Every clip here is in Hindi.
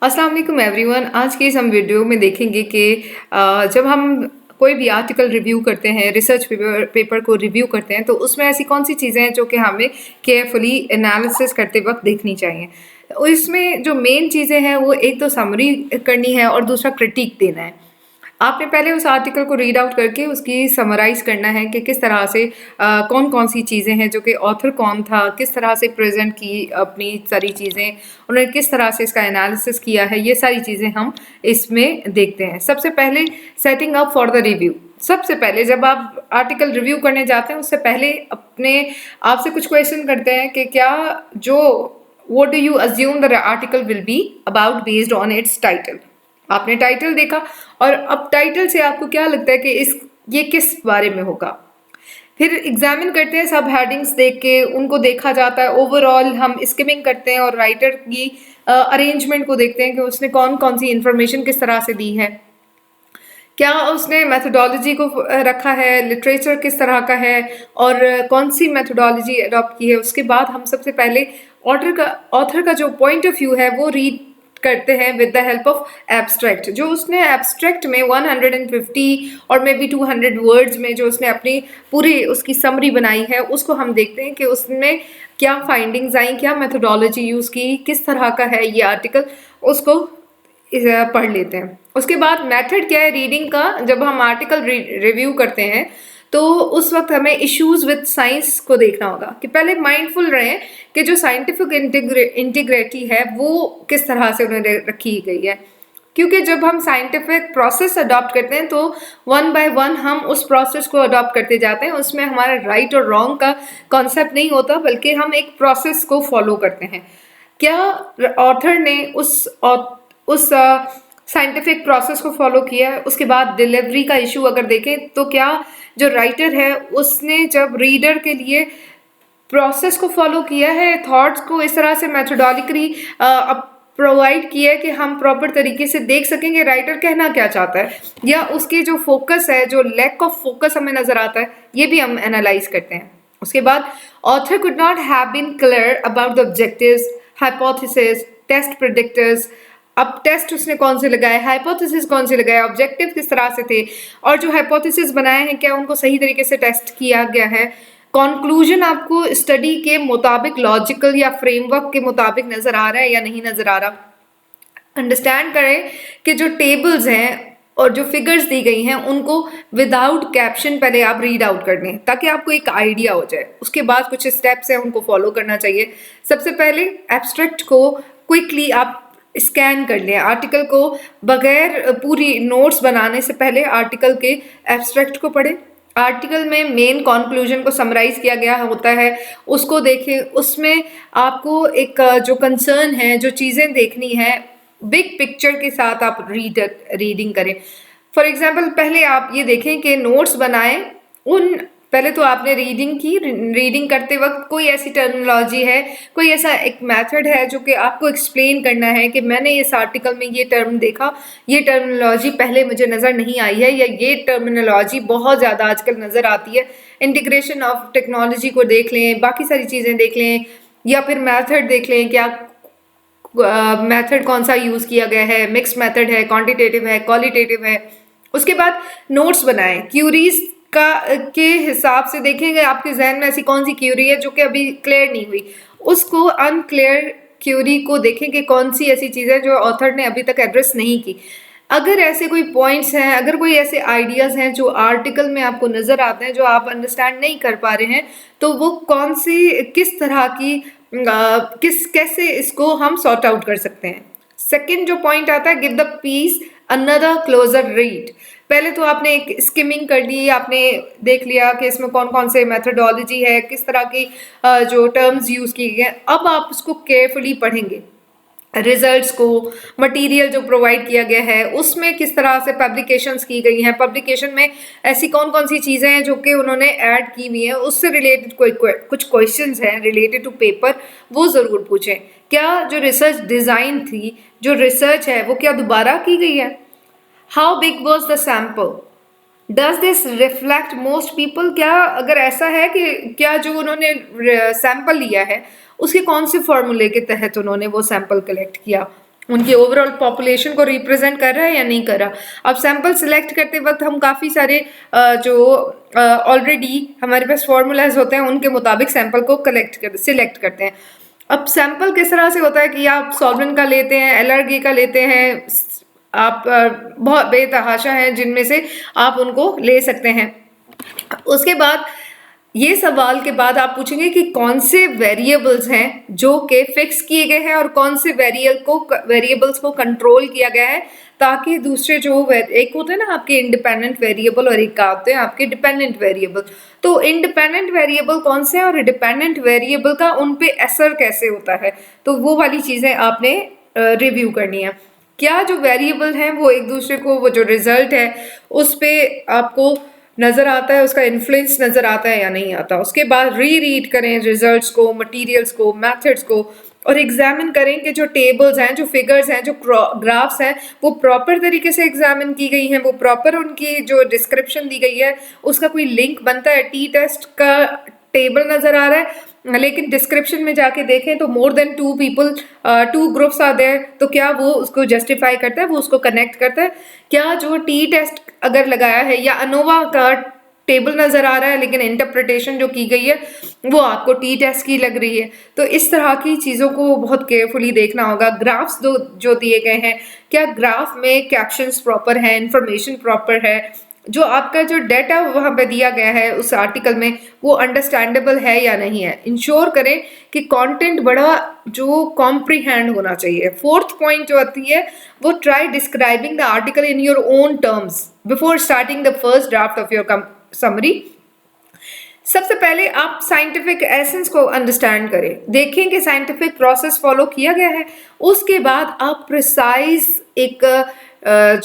अस्सलाम वालेकुम एवरीवन। आज के इस हम वीडियो में देखेंगे कि जब हम कोई भी आर्टिकल रिव्यू करते हैं, रिसर्च पेपर को रिव्यू करते हैं, तो उसमें ऐसी कौन सी चीज़ें हैं जो कि हमें केयरफुली एनालिसिस करते वक्त देखनी चाहिए। और इसमें जो मेन चीज़ें हैं वो एक तो समरी करनी है और दूसरा क्रिटिक देना है। आपने पहले उस आर्टिकल को रीड आउट करके उसकी समराइज करना है कि किस तरह से कौन कौन सी चीज़ें हैं, जो कि ऑथर कौन था, किस तरह से प्रेजेंट की अपनी सारी चीज़ें, उन्होंने किस तरह से इसका एनालिसिस किया है, ये सारी चीज़ें हम इसमें देखते हैं। सबसे पहले setting up for the review. सबसे पहले जब आप आर्टिकल रिव्यू करने जाते हैं उससे पहले अपने आपसे कुछ क्वेश्चन करते हैं कि क्या जो what do you assume the article will be about based on its title। आपने टाइटल देखा और अब टाइटल से आपको क्या लगता है कि ये किस बारे में होगा। फिर एग्जामिन करते हैं, सब हेडिंग्स देख के उनको देखा जाता है। ओवरऑल हम स्किमिंग करते हैं और राइटर की अरेंजमेंट को देखते हैं कि उसने कौन कौन सी इंफॉर्मेशन किस तरह से दी है, क्या उसने मेथोडोलॉजी को रखा है, लिटरेचर किस तरह का है और कौन सी मेथोडोलॉजी अडॉप्ट की है। उसके बाद हम सबसे पहले ऑथर का जो पॉइंट ऑफ व्यू है वो रीड करते हैं with the help of abstract. जो उसने एब्स्ट्रैक्ट में 150 और मे बी 200 वर्ड्स में जो उसने अपनी पूरी उसकी समरी बनाई है, उसको हम देखते हैं कि उसमें क्या फाइंडिंग्स आई, क्या मेथोडोलॉजी यूज़ की, किस तरह का है ये आर्टिकल, उसको पढ़ लेते हैं। उसके बाद मेथड क्या है रीडिंग का। जब हम आर्टिकल रिव्यू करते हैं तो उस वक्त हमें इश्यूज विद साइंस को देखना होगा कि पहले माइंडफुल रहें कि जो साइंटिफिक इंटीग्रिटी है वो किस तरह से उन्होंने रखी गई है। क्योंकि जब हम साइंटिफिक प्रोसेस अडॉप्ट करते हैं तो वन बाय वन हम उस प्रोसेस को अडॉप्ट करते जाते हैं। उसमें हमारा राइट और रॉन्ग का कॉन्सेप्ट नहीं होता, बल्कि हम एक प्रोसेस को फॉलो करते हैं। क्या ऑथर ने उस साइंटिफिक प्रोसेस को फॉलो किया है। उसके बाद डिलीवरी का इशू अगर देखें तो क्या जो राइटर है उसने जब रीडर के लिए प्रोसेस को फॉलो किया है, थॉट्स को इस तरह से मेथोडोलॉजिकली प्रोवाइड किया है कि हम प्रॉपर तरीके से देख सकेंगे राइटर कहना क्या चाहता है, या उसके जो फोकस है, जो लैक ऑफ फोकस हमें नजर आता है, ये भी हम एनालाइज करते हैं। उसके बाद author could not have been clear about the objectives, hypothesis, test predictors. अब टेस्ट उसने कौन से लगाए, हाइपोथेसिस कौन से लगाए, ऑब्जेक्टिव किस तरह से थे, और जो हाइपोथेसिस बनाए हैं क्या उनको सही तरीके से टेस्ट किया गया है। कंक्लूजन आपको स्टडी के मुताबिक लॉजिकल या फ्रेमवर्क के मुताबिक नजर आ रहा है या नहीं नजर आ रहा। अंडरस्टैंड करें कि जो टेबल्स हैं और जो फिगर्स दी गई हैं उनको विदाउट कैप्शन पहले आप रीड आउट कर लें ताकि आपको एक आइडिया हो जाए। उसके बाद कुछ स्टेप्स हैं उनको फॉलो करना चाहिए। सबसे पहले एब्स्ट्रैक्ट को क्विकली आप स्कैन कर लें। आर्टिकल को बगैर पूरी नोट्स बनाने से पहले आर्टिकल के एब्स्ट्रैक्ट को पढ़ें। आर्टिकल में मेन कंक्लूजन को समराइज किया गया होता है, उसको देखें। उसमें आपको एक जो कंसर्न है, जो चीज़ें देखनी है, बिग पिक्चर के साथ आप रीडिंग करें। फॉर एग्जाम्पल पहले आप ये देखें कि नोट्स बनाएं। पहले तो आपने रीडिंग की, रीडिंग करते वक्त कोई ऐसी टर्मिनोलॉजी है, कोई ऐसा एक मेथड है जो कि आपको एक्सप्लेन करना है कि मैंने इस आर्टिकल में ये टर्म देखा, ये टर्मिनोलॉजी पहले मुझे नज़र नहीं आई है, या ये टर्मिनोलॉजी बहुत ज़्यादा आजकल नज़र आती है। इंटीग्रेशन ऑफ टेक्नोलॉजी को देख लें, बाकी सारी चीज़ें देख लें, या फिर मेथड देख लें, क्या मेथड कौन सा यूज़ किया गया है, मिक्स मेथड है, क्वांटिटेटिव है, क्वालिटेटिव है। उसके बाद नोट्स बनाएं। क्यूरीज के हिसाब से देखेंगे आपके जहन में ऐसी कौन सी क्यूरी है जो कि अभी क्लियर नहीं हुई, उसको अनक्लियर क्यूरी को देखें कि कौन सी ऐसी चीज़ है जो ऑथर ने अभी तक एड्रेस नहीं की। अगर ऐसे कोई पॉइंट्स हैं, अगर कोई ऐसे आइडियाज़ हैं जो आर्टिकल में आपको नज़र आते हैं, जो आप अंडरस्टैंड नहीं कर पा रहे हैं, तो वो कौन सी किस तरह की कैसे इसको हम सॉर्ट आउट कर सकते हैं। सेकंड जो पॉइंट आता है, give the piece another closer read. पहले तो आपने एक स्किमिंग कर ली, आपने देख लिया कि इसमें कौन कौन से मेथोडोलॉजी है, किस तरह की जो टर्म्स यूज़ किए गए। अब आप उसको केयरफुली पढ़ेंगे, रिजल्ट्स को, मटेरियल जो प्रोवाइड किया गया है उसमें किस तरह से पब्लिकेशंस की गई हैं, पब्लिकेशन में ऐसी कौन कौन सी चीज़ें हैं जो कि उन्होंने ऐड की हुई हैं, उससे रिलेटेड कुछ क्वेश्चंस हैं रिलेटेड टू पेपर, वो ज़रूर पूछें। क्या जो रिसर्च डिज़ाइन थी, जो रिसर्च है, वो क्या दोबारा की गई है। How big was the sample, does this reflect most people. क्या अगर ऐसा है कि क्या जो उन्होंने सैंपल लिया है उसके कौन से फॉर्मूले के तहत उन्होंने वो सैंपल कलेक्ट किया, उनकी ओवरऑल पॉपुलेशन को रिप्रेजेंट कर रहा है या नहीं कर रहा। अब सैंपल सिलेक्ट करते वक्त हम काफ़ी सारे जो ऑलरेडी हमारे पास फॉर्मूलाज होते हैं उनके मुताबिक सैंपल को सिलेक्ट करते हैं। अब सैंपल किस तरह से होता है कि आप सॉल्वेंट का लेते हैं, एलआरगी का लेते हैं, आप बहुत बेतहाशा हैं जिनमें से आप उनको ले सकते हैं। उसके बाद ये सवाल के बाद आप पूछेंगे कि कौन से वेरिएबल्स हैं जो कि फिक्स किए गए हैं और कौन से वेरिएबल्स को कंट्रोल किया गया है, ताकि दूसरे जो एक होते हैं ना आपके इंडिपेंडेंट वेरिएबल और एक आते हैं आपके डिपेंडेंट वेरिएबल। तो इंडिपेंडेंट वेरिएबल कौन से हैं और डिपेंडेंट वेरिएबल का उन पे असर कैसे होता है, तो वो वाली चीज़ें आपने रिव्यू करनी है। क्या जो वेरिएबल हैं वो एक दूसरे को, वो जो रिजल्ट है उस पर आपको नज़र आता है, उसका इन्फ्लुएंस नज़र आता है या नहीं आता। उसके बाद रीड करें रिजल्ट्स को, मटेरियल्स को, मेथड्स को, और एग्जामिन करें कि जो टेबल्स हैं, जो फिगर्स हैं, जो ग्राफ्स हैं, वो प्रॉपर तरीके से एग्जामिन की गई हैं, वो प्रॉपर उनकी जो डिस्क्रिप्शन दी गई है उसका कोई लिंक बनता है। टी टेस्ट का टेबल नज़र आ रहा है लेकिन डिस्क्रिप्शन में जाके देखें तो मोर देन 2 ग्रुप्स आते हैं, तो क्या वो उसको जस्टिफाई करता है, वो उसको कनेक्ट करता है? क्या जो टी टेस्ट अगर लगाया है या अनोवा का टेबल नज़र आ रहा है लेकिन इंटरप्रिटेशन जो की गई है वो आपको टी टेस्ट की लग रही है? तो इस तरह की चीज़ों को बहुत केयरफुली देखना होगा। ग्राफ्स जो दिए गए हैं, क्या ग्राफ में कैप्शंस प्रॉपर हैं, इंफॉर्मेशन प्रॉपर है, जो आपका जो डाटा वहाँ पे दिया गया है उस आर्टिकल में वो अंडरस्टैंडेबल है या नहीं है। इंश्योर करें कि कंटेंट बड़ा जो कॉम्प्रीहेंड होना चाहिए। फोर्थ पॉइंट जो आती है वो try describing the article in your own terms before starting the first draft of your summary. सबसे पहले आप साइंटिफिक एसेंस को अंडरस्टैंड करें, देखें कि साइंटिफिक प्रोसेस फॉलो किया गया है। उसके बाद आप प्रिसाइज एक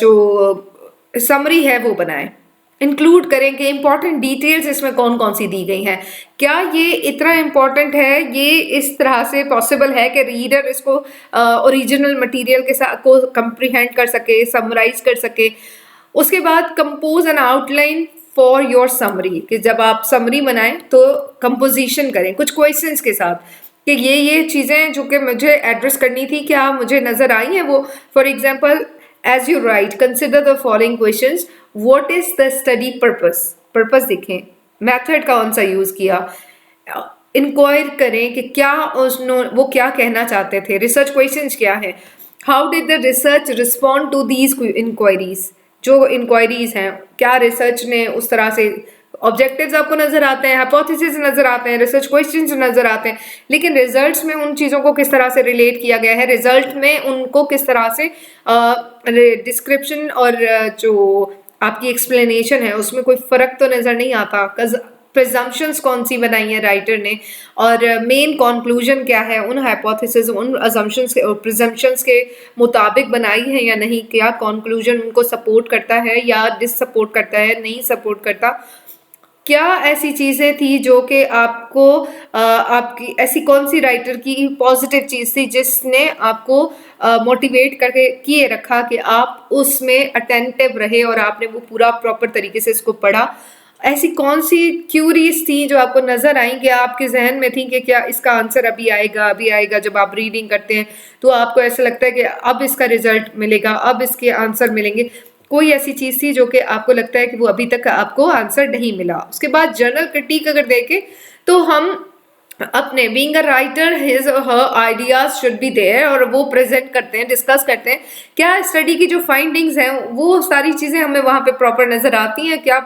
जो समरी है वो बनाएं। इंक्लूड करें कि इंपॉर्टेंट डिटेल्स इसमें कौन कौन सी दी गई हैं, क्या ये इतना इम्पॉर्टेंट है, ये इस तरह से पॉसिबल है कि रीडर इसको ओरिजिनल मटेरियल के साथ को कंप्रीहेंड कर सके, समराइज कर सके। उसके बाद compose N outline for your summary, कि जब आप समरी बनाएं तो कंपोजिशन करें कुछ क्वेश्चंस के साथ कि ये चीज़ें जो कि मुझे एड्रेस करनी थी क्या मुझे नज़र आई हैं वो। For example, as you write, consider the following questions. What is the study purpose? Purpose देखें, method कौन सा यूज़ किया, इंक्वायर करें कि क्या वो क्या कहना चाहते थे, रिसर्च क्वेश्चंस क्या है, how did the research respond to these inquiries, जो इंक्वायरीज हैं क्या रिसर्च ने उस तरह से, ऑब्जेक्टिव्स आपको नजर आते हैं, हाइपोथेसिस नजर आते हैं, रिसर्च क्वेश्चंस नजर आते हैं, लेकिन रिजल्ट्स में उन चीज़ों को किस तरह से रिलेट किया गया है, रिजल्ट में उनको किस तरह से डिस्क्रिप्शन और जो आपकी एक्सप्लेनेशन है उसमें कोई फ़र्क तो नज़र नहीं आता, प्रिजम्पशंस कौन सी बनाई है राइटर ने, और मेन कंक्लूजन क्या है, उन हाइपोथेसिस, उन अजम्पशंस के और प्रिजम्पशंस के मुताबिक बनाई है या नहीं, क्या कंक्लूजन उनको सपोर्ट करता है या डिस सपोर्ट करता है, नहीं सपोर्ट करता। क्या ऐसी चीज़ें थी जो कि आपको आपकी ऐसी कौन सी राइटर की पॉजिटिव चीज़ थी जिसने आपको मोटिवेट करके किए रखा कि आप उसमें अटेंटिव रहे और आपने वो पूरा प्रॉपर तरीके से इसको पढ़ा। ऐसी कौन सी क्यूरीज थी जो आपको नज़र आई कि आपके जहन में थी कि क्या इसका आंसर अभी आएगा। जब आप रीडिंग करते हैं तो आपको ऐसा लगता है कि अब इसका रिजल्ट मिलेगा, अब इसके आंसर मिलेंगे। कोई ऐसी चीज़ थी जो कि आपको लगता है कि वो अभी तक आपको आंसर नहीं मिला। उसके बाद जर्नल क्रिटिक अगर देखें तो हम अपने बीइंग अ राइटर हिज और हर आइडियाज शुड बी देयर, और वो प्रेजेंट करते हैं, डिस्कस करते हैं, क्या स्टडी की जो फाइंडिंग्स हैं वो सारी चीज़ें हमें वहाँ पे प्रॉपर नज़र आती हैं, क्या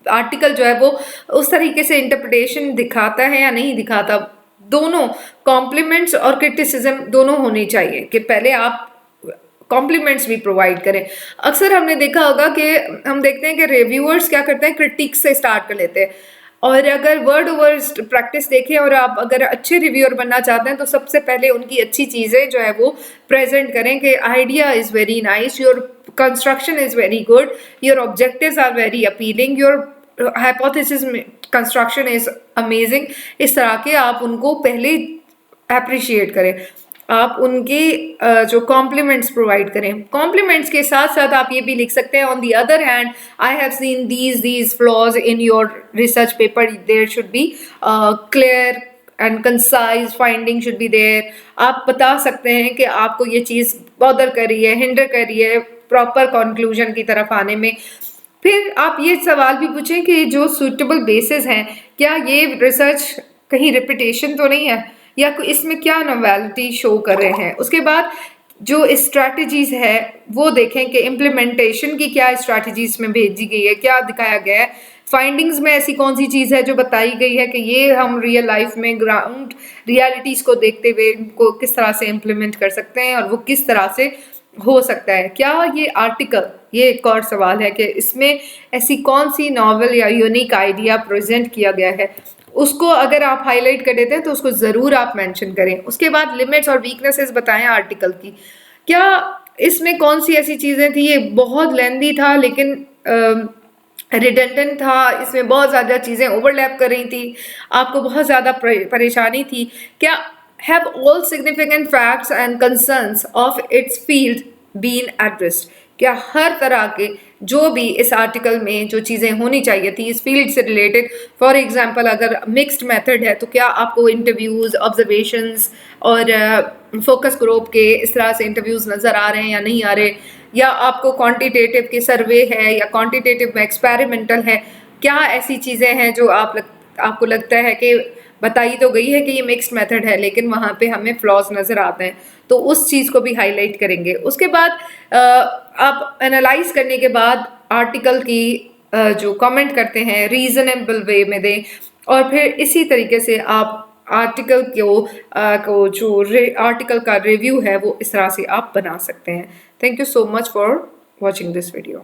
आर्टिकल जो है वो उस तरीके से इंटरप्रिटेशन दिखाता है या नहीं दिखाता। दोनों कॉम्प्लीमेंट्स और क्रिटिसिज्म दोनों होनी चाहिए कि पहले आप कॉम्प्लीमेंट्स भी प्रोवाइड करें। अक्सर हमने देखा होगा कि हम देखते हैं कि रिव्यूअर्स क्या करते हैं, क्रिटिक्स से स्टार्ट कर लेते हैं, और अगर वर्ड ओवर प्रैक्टिस देखें और आप अगर अच्छे रिव्यूअर बनना चाहते हैं तो सबसे पहले उनकी अच्छी चीज़ें जो है वो प्रेजेंट करें कि idea is very nice, your construction is very good, your objectives are very appealing, your hypothesis construction is amazing. इस तरह के आप उनको पहले अप्रिशिएट करें, आप उनके जो कॉम्प्लीमेंट्स प्रोवाइड करें। कॉम्प्लीमेंट्स के साथ साथ आप ये भी लिख सकते हैं, on the other hand I have seen these flaws in your research paper, there should be clear and concise finding should be there. आप बता सकते हैं कि आपको ये चीज़ बॉदर कर रही है, हिंडर कर रही है प्रॉपर कंक्लूजन की तरफ आने में। फिर आप ये सवाल भी पूछें कि जो सूटेबल बेसिस हैं, क्या ये रिसर्च कहीं रिपीटेशन तो नहीं है, या इसमें क्या नोवेलिटी शो कर रहे हैं। उसके बाद जो स्ट्रैटेजीज है वो देखें कि इम्प्लीमेंटेशन की क्या स्ट्रैटेजीज में भेजी गई है, क्या दिखाया गया है। फाइंडिंग्स में ऐसी कौन सी चीज़ है जो बताई गई है कि ये हम रियल लाइफ में ग्राउंड रियलिटीज़ को देखते हुए इनको किस तरह से इम्प्लीमेंट कर सकते हैं और वो किस तरह से हो सकता है। क्या ये आर्टिकल, ये एक और सवाल है कि इसमें ऐसी कौन सी नॉवल या यूनिक आइडिया प्रेजेंट किया गया है, उसको अगर आप हाईलाइट कर देते हैं तो उसको ज़रूर आप मेंशन करें। उसके बाद लिमिट्स और वीकनेसेस बताएं आर्टिकल की। क्या इसमें कौन सी ऐसी चीज़ें थी, ये बहुत लेंदी था लेकिन रिडंडेंट था, इसमें बहुत ज़्यादा चीज़ें ओवरलैप कर रही थी, आपको बहुत ज़्यादा परेशानी थी। क्या have all significant facts and concerns of its field been addressed? क्या हर तरह के जो भी इस आर्टिकल में जो चीज़ें होनी चाहिए थी इस फील्ड से रिलेटेड, फॉर एग्जांपल अगर मिक्स्ड मेथड है तो क्या आपको इंटरव्यूज़, ऑब्जर्वेशंस और फोकस ग्रुप के इस तरह से इंटरव्यूज़ नज़र आ रहे हैं या नहीं आ रहे, या आपको क्वांटिटेटिव के सर्वे है या क्वांटिटेटिव में एक्सपेरिमेंटल है। क्या ऐसी चीज़ें हैं जो आपको लगता है कि बताई तो गई है कि ये मिक्स्ड मेथड है लेकिन वहाँ पे हमें फ्लॉज नज़र आते हैं, तो उस चीज़ को भी हाईलाइट करेंगे। उसके बाद आप एनालाइज करने के बाद आर्टिकल की जो कमेंट करते हैं रीजनेबल वे में दें, और फिर इसी तरीके से आप आर्टिकल को जो आर्टिकल का रिव्यू है वो इस तरह से आप बना सकते हैं। Thank you so much for watching this video.